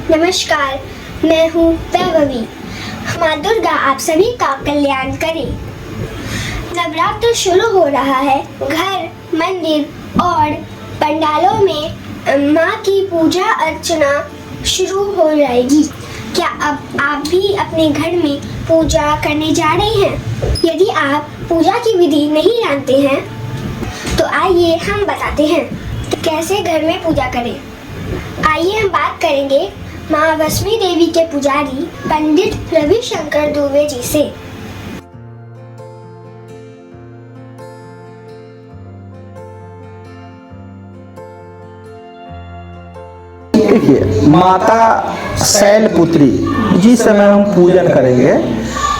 नमस्कार, मैं हूँ वैभवी। माँ दुर्गा आप सभी का कल्याण करे। नवरात्र शुरू हो रहा है। घर, मंदिर और पंडालों में माँ की पूजा अर्चना शुरू हो जाएगी। क्या अब आप भी अपने घर में पूजा करने जा रहे हैं? यदि आप पूजा की विधि नहीं जानते हैं तो आइए हम बताते हैं कि कैसे घर में पूजा करें। आइए हम बात करेंगे माँ वैष्णो देवी के पुजारी पंडित रविशंकर दुबे जी से। देखिए, माता शैलपुत्री जिस समय हम पूजन करेंगे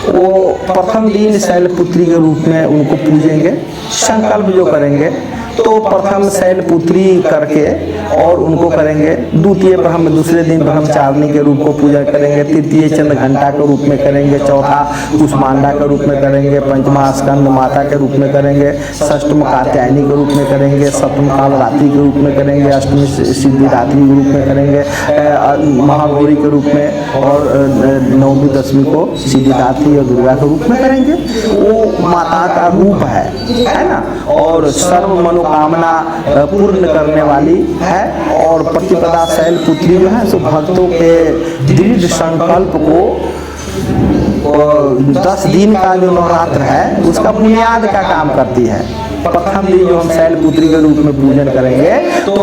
वो प्रथम दिन शैलपुत्री के रूप में उनको पूजेंगे। संकल्प जो करेंगे तो प्रथम शैलपुत्री करके और उनको करेंगे। द्वितीय दूसरे दिन ब्रह्मचारिणी के रूप को पूजा करेंगे। तृतीय चंद्र घंटा के रूप में करेंगे। चौथा कुष्मांडा के रूप में करेंगे। पंचमा स्कंद माता के रूप में करेंगे। षष्ठम कात्यायनी के रूप में करेंगे। सप्तम काल रात्रि के रूप में करेंगे। अष्टमी सिद्धिदात्री के रूप में करेंगे, महागौरी के रूप में, और नवमी दसवीं को सिद्धिदात्री और दुर्गा के रूप में करेंगे। वो माता का रूप है ना, और सर्व मनोकामना पूर्ण करने वाली है। और प्रतिपदा शैलपुत्री जो है सो भक्तों के दृढ़ संकल्प को 10 दिन का जो नवरात्र है उसका बुनियाद का काम करती है। प्रथम दिन जो हम शैलपुत्री के रूप में पूजन करेंगे तो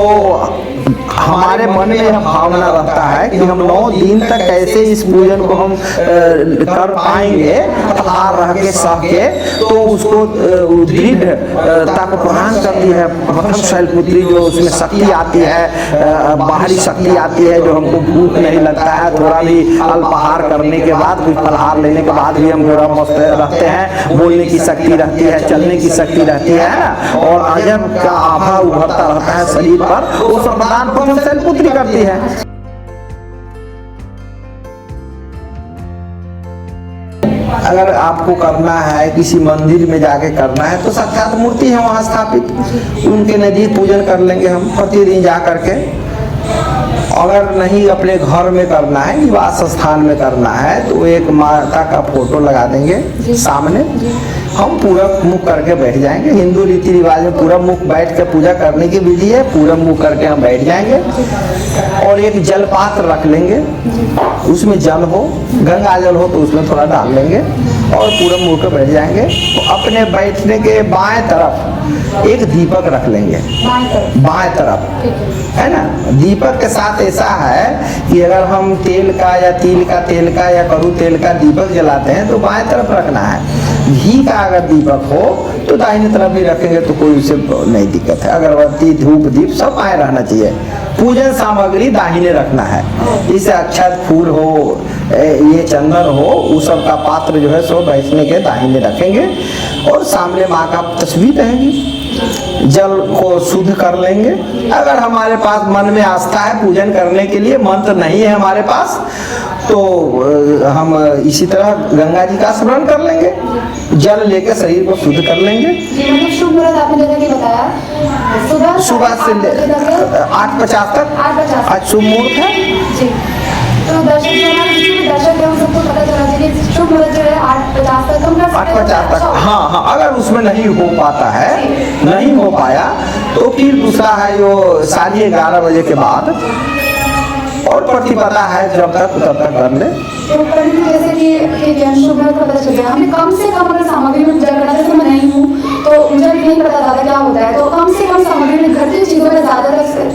हमारे मन में यह भावना रहता है कि हम 9 दिन तक कैसे इस पूजन को हम कर पाएंगे, फलाहार रह के सह के, तो उसको दृढ़ता को प्रदान करती है प्रथम शैलपुत्री। जो उसमें शक्ति आती है, बाहरी शक्ति आती है, जो हमको भूख नहीं लगता है। थोड़ा भी अल्पाहार करने के बाद, कुछ फलाहार लेने के बाद भी हम थोड़ा मस्त रहते हैं। बोलने की शक्ति रहती है, चलने की शक्ति रहती है ना, और अजब का आभा उभरता रहता है शरीर पर। वो सब प्रदान प्रथम शैलपुत्री करती है। अगर आपको करना है, किसी मंदिर में जाके करना है, तो साक्षात मूर्ति है वहाँ स्थापित, उनके नजदीक पूजन कर लेंगे हम प्रतिदिन जा करके। अगर नहीं अपने घर में करना है, निवास स्थान में करना है, तो एक माता का फोटो लगा देंगे सामने। हम पूरा मुख करके बैठ जाएंगे। हिंदू रीति रिवाज में पूरा मुख बैठ के पूजा करने की विधि है। पूरा मुख करके हम बैठ जाएंगे और एक जल पात्र रख लेंगे। उसमें जल हो, गंगा जल हो तो उसमें थोड़ा डाल लेंगे और पूरा मुंह के बैठ जाएंगे। तो अपने बैठने के बाएं तरफ एक दीपक रख लेंगे, बाएं तरफ, है ना। दीपक के साथ ऐसा है कि अगर हम तेल का या तिल का तेल का या कड़ू तेल का दीपक जलाते हैं तो बाएं तरफ रखना है। घी का अगर दीपक हो तो दाहिने तरफ भी रखेंगे तो कोई उससे नहीं दिक्कत है। अगरबत्ती, धूप, दीप सब बाएं रहना चाहिए। पूजन सामग्री दाहिने रखना है। इसे अक्षत, फूल हो, ये चंदन हो, उस सब का पात्र जो है सो बैठने के दाहिने रखेंगे। और सामने माँ का तस्वीर रहेगी। जल को शुद्ध कर लेंगे। अगर हमारे पास मन में आस्था है पूजन करने के लिए, मंत्र नहीं है हमारे पास, तो हम इसी तरह गंगा जी का स्मरण कर लेंगे। जल लेकर शरीर को शुद्ध कर लेंगे। शुभ मुहूर्त आपने जैसा कि बताया, सुबह से 8:50 तक आज शुभ मुहूर्त है। तो दर्शक है उन सबको पता चला चाहिए शुभ मुहूर्त जो है 8:50 तक, हम 8:50 तक। हाँ, अगर उसमें नहीं हो पाता है, नहीं हो पाया, तो फिर दूसरा है जो 11:30 बजे के बाद, और प्रतिपदा है जब तक तब तक कर ले। तो जैसे कि शुभ मुहूर्त का पता चल गया, हमें कम से कम अगर सामग्री में पूजा करना, जैसे मैं नहीं हूँ तो मुझे भी नहीं पता ज़्यादा क्या होता है, तो कम से कम सामग्री में घर की चीज़ों में ज़्यादा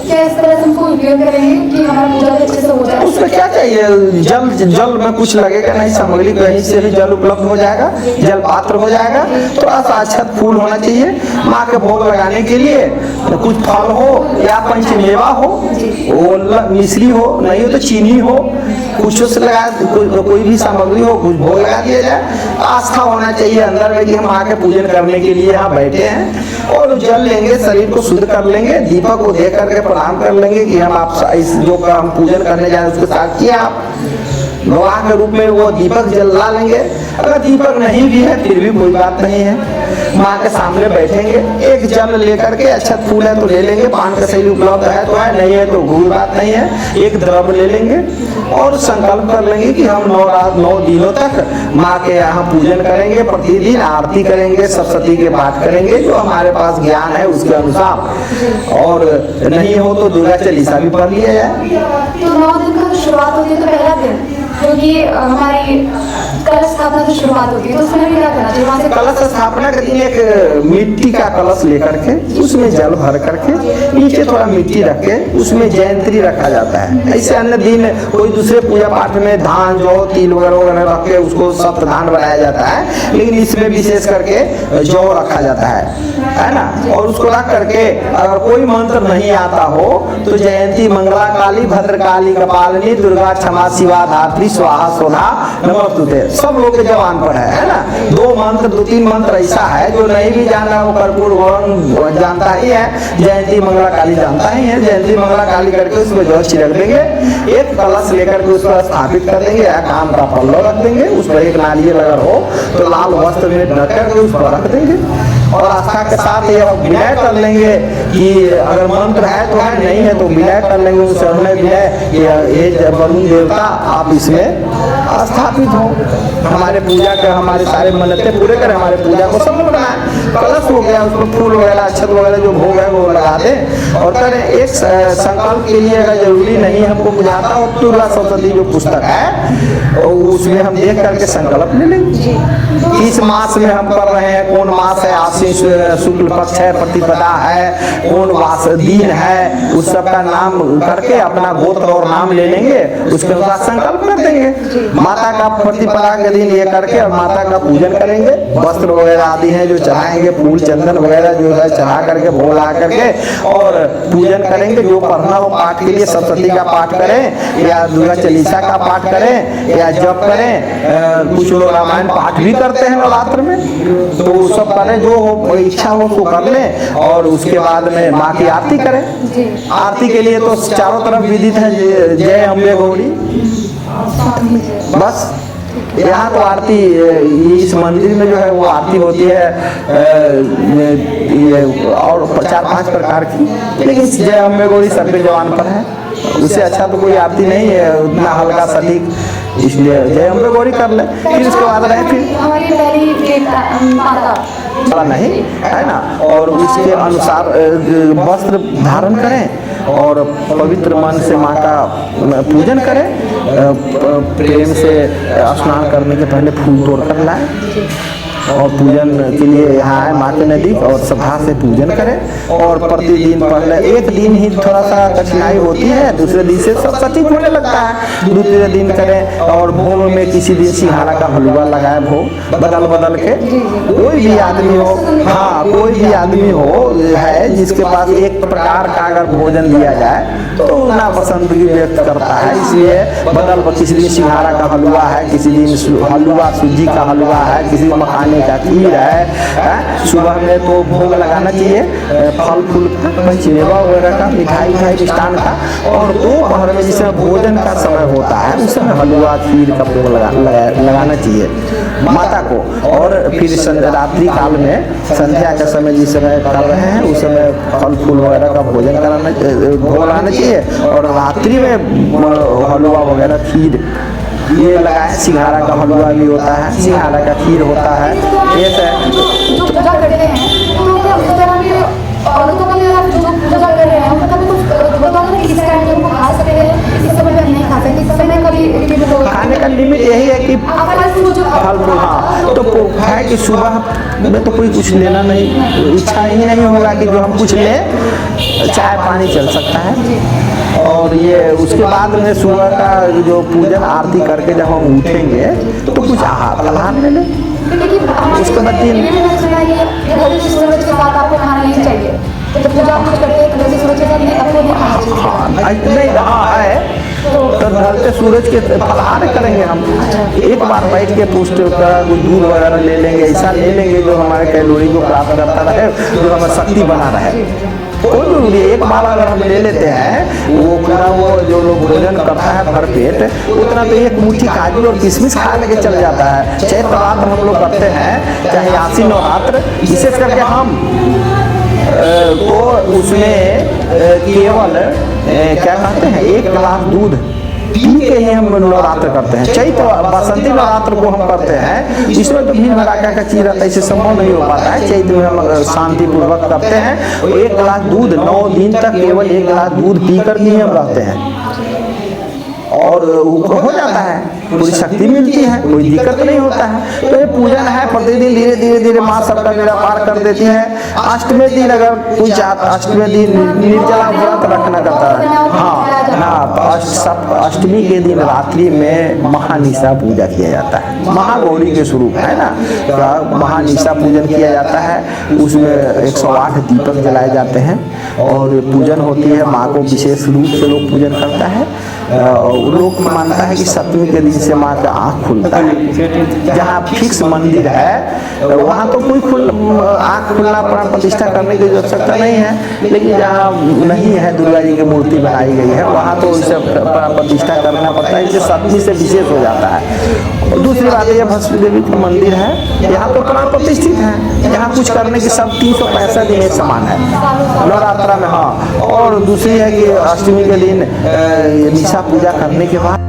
क्या इस तरह से हमको उपयोग करेंगे कि हमारा पूजा भी अच्छे से हो जाए। उसमें क्या चाहिए, जल में कुछ लगेगा नहीं, सामग्री कहीं से भी जल उपलब्ध हो जाएगा, जल पात्र हो जाएगा। थोड़ा सा अक्षत फूल होना चाहिए। माँ के भोग लगाने के लिए कुछ फल हो या पंचमेवा हो, वो मिश्री हो, नहीं हो तो चीनी हो, कुछ से लगा, कोई भी सामग्री हो, कुछ भोग लगा दिया जाए। आस्था होना चाहिए अंदर में कि हम माँ के पूजन करने के लिए यहाँ बैठे हैं। और जल लेंगे, शरीर को शुद्ध कर लेंगे, दीपक को देख करके प्रणाम कर लेंगे कि हम आप इस जो का हम पूजन करने जा रहे हैं उसके साथ किया आप गवाह के रूप में वो दीपक जला लेंगे। अगर दीपक नहीं भी है फिर भी कोई बात नहीं है। माँ के सामने बैठेंगे, एक जल लेकर के, अच्छा फूल है तो ले लेंगे, पान का शैली उपलब्ध है तो है, नहीं है तो कोई बात नहीं है, एक द्रव्य ले लेंगे और संकल्प कर लेंगे कि हम 9 रात 9 दिनों तक माँ के यहाँ पूजन करेंगे, प्रतिदिन आरती करेंगे, सप्तशती के पाठ करेंगे जो हमारे पास ज्ञान है उसके अनुसार, और नहीं हो तो दुर्गा चालीसा भी पढ़ लिया जाए। तो 9 दिन का शुरुआत होती है, तो पहला दिन क्योंकि हमारी कलश स्थापना की शुरुआत होती है, तो उसमें भी क्या करना चाहिए? वहाँ से कलश स्थापना के दिन एक मिट्टी का कलश लेकर के उसमें जल भर करके नीचे थोड़ा मिट्टी रख के उसमें जयंती रखा जाता है। ऐसे अन्य दिन कोई दूसरे पूजा पाठ में धान जौ तिल वगैरह रख के उसको सप्त धान बनाया जाता है, लेकिन इसमें विशेष करके जौ रखा जाता है ना। और उसको रख करके अगर कोई मंत्र नहीं आता हो तो जयंती मंगला काली भद्रकाली कपालिनी दुर्गा क्षमा शिवा धात्री स्वाहा सोना नमस्तुते सब लोग के जवान पर है ना। 2-3 मंत्र ऐसा है जो नहीं भी जान रहा वो कर्पूर गौरम जानता ही है, जयंती मंगला काली जानता ही है, जयंती मंगला काली करके उसमें जौ छिड़क देंगे, एक कलश लेकर के उस पर स्थापित कर देंगे, या काम का पल्लो रख देंगे, उस पर एक नारियल अगर हो तो लाल वस्त्र में ढक करके उस पर रख देंगे और आस्था के साथ ये विनय कर लेंगे कि अगर मंत्र है तो है, नहीं है तो विनय कर लेंगे उस समय विनय, ये वरुण देवता आप इसमें स्थापित हो, हमारे पूजा के हमारे सारे मन्नतें पूरे करें, हमारे पूजा को सफल बनाए। कलश हो गया, उसमें फूल वगैरह अक्षत वगैरह जो भोग है वो लगा दें और करें। एक संकल्प के लिए अगर जरूरी नहीं हमको बुझाता हो दुर्गा सप्तशती जो पुस्तक है उसमें हम देख करके संकल्प ले लेंगे। किस मास में हम कर रहे हैं, कौन मास है, आश्विन शुक्ल पक्ष है, प्रतिपदा है, कौन वास दिन है, उस सब का नाम करके अपना गोत्र और नाम ले लेंगे, उसके बाद संकल्प कर देंगे। माता का प्रतिपदा के दिन ये करके और माता का पूजन करेंगे, वस्त्र वगैरह आदि है जो चढ़ाएंगे, फूल चंदन वगैरह जो है चढ़ा करके भोग ला करके और पूजन करेंगे। जो पढ़ना हो पाठ के लिए सप्तशती का पाठ करें या दुर्गा चालीसा का पाठ करें या जप करें, कुछ लोग रामायण पाठ भी करते हैं नवरात्र में, तो सब करें, जो इच्छा हो तो कर लें और उसके बाद में माँ की आरती करें। आरती के लिए तो चारों तरफ विदित है जय अम्बे गौरी, बस यहाँ तो आरती इस मंदिर में जो है वो आरती होती है और 4-5 प्रकार की, लेकिन जय अम्बे गौरी सब पे जवान पर है, उससे अच्छा तो कोई आरती नहीं है उतना हल्का सटीक, इसलिए जय अम्बे गौरी कर ले। फिर उसके बाद रहे फिर हमारी पहली माता नहीं है ना, और उसके अनुसार वस्त्र धारण करें और पवित्र मन से माँ का पूजन करें, प्रेम से स्नान करने के पहले फूल तोड़ कर लाए और पूजन के लिए यहाँ है माँ के नजदीक और श्रद्धा से पूजन करें। और प्रतिदिन पहले एक दिन ही थोड़ा सा कठिनाई होती है, दूसरे दिन से सब सटीक होने लगता है, दूसरे दिन करें। और भोग में किसी दिन सिंघाड़ा का हलवा लगाए, भोग बदल बदल के, कोई भी आदमी हो, हाँ कोई भी आदमी हो है जिसके पास एक प्रकार का अगर भोजन दिया जाए तो ना पसंदगी व्यक्त करता है, इसलिए बदल किसी दिन सिंघाड़ा का हलवा है, किसी दिन हलवा सूजी का हलवा है, किसी दिन मखाने का खीर है। सुबह में तो भोग लगाना चाहिए फल फूल का, पंचमेवा वगैरह का, मिठाई मिष्ठान का, और दोपहर में जिसमें भोजन का समय होता है उस समय हलवा खीर का भोग लगाना चाहिए माता को। और फिर रात्रि काल में संध्या के समय जिस समय कर रहे हैं उस समय फल फूल वगैरह का भोजन कराना भोग लगाना चाहिए। और रात्रि में हलवा वगैरह खीर ये लगाए, सिंघाड़ा का हलवा भी होता है, सिंघाड़ा का खीर होता है, ये जो पूजा करते हैं तो क्या उस तरह भी औरतों के लिए जो पूजा कर रहे हैं उनका कभी कुछ बताओ ना, इस टाइम उनको खा सकते हैं, इस समय में नहीं खा सकते, इस समय कभी खाने का लिमिट यही है कि फल फूल, हाँ तो है कि सुबह में तो कोई कुछ लेना नहीं, इच्छा ही नहीं होगा कि जो हम कुछ लें, चाय पानी चल सकता है। और ये उसके बाद में सुबह का जो पूजन आरती करके जब हम उठेंगे तो कुछ आहार ले लें, उसके बाद दिन आपको खाना नहीं चाहिए, तो पूजा कुछ करते हैं तो सूरज नहीं रहा है तो ढलते सूरज के फलहार करेंगे हम, एक बार बैठ के पुष्ट का दूध वगैरह ले लेंगे, ऐसा ले लेंगे जो हमारे कैलोरी को प्राप्त करता रहे, जो हमें शक्ति बना रहे। कोई जरूरी है, एक बार अगर हम ले लेते हैं वो पूरा वो जो लोग भोजन करता है भर पेट, उतना तो एक मुट्ठी काजू और किशमिश खा लेके चल जाता है। चैत्र नवरात्र हम लोग करते हैं, चाहे आश्विन नवरात्र, विशेष करके हम तो उसमें केवल क्या कहते हैं 1 गिलास दूध पी के ही हम नवरात्र करते हैं। चैत्र बसंती नवरात्र को हम करते हैं, इसमें तो भीड़ भड़ाका का चीज रहता है, इससे संभव नहीं हो पाता है। चैत्र में हम शांति पूर्वक करते हैं। 1 गिलास दूध 9 दिन तक केवल 1 गिलास दूध पी कर के हम रहते हैं और हो जाता है, पूरी शक्ति मिलती है, कोई दिक्कत नहीं होता है। तो ये पूजन है, प्रतिदिन धीरे धीरे धीरे माँ सबका बेड़ा पार कर देती है। अष्टमी दिन अगर कोई चाहता, अष्टमी दिन निर्जला व्रत रखना करता है, हाँ ना, अष्टमी के दिन रात्रि में महानिशा पूजा किया जाता है, महागौरी के स्वरूप है ना, महानिशा पूजन किया जाता है। उसमें 108 दीपक जलाए जाते हैं और पूजन होती है। माँ को विशेष रूप से लोग पूजन करता है। लोग मानता है कि सप्तमी के दिन से माँ का आँख खुलता है। जहाँ फिक्स मंदिर है वहाँ तो कोई आँख खुलना प्राण प्रतिष्ठा करने की आवश्यकता नहीं है, लेकिन जहाँ नहीं है दुर्गा जी की मूर्ति बनाई गई है वहाँ तो इसे प्राण प्रतिष्ठा करना पड़ता है, इससे सप्तमी से विशेष हो जाता है। और दूसरी बात यह भस्म देवी का मंदिर है, यहाँ तो प्राण प्रतिष्ठित है, यहाँ कुछ करने की सब 365 दिन एक समान है नवरात्रा में। हाँ, और दूसरी है कि अष्टमी के दिन निशा पूजा करने के बाद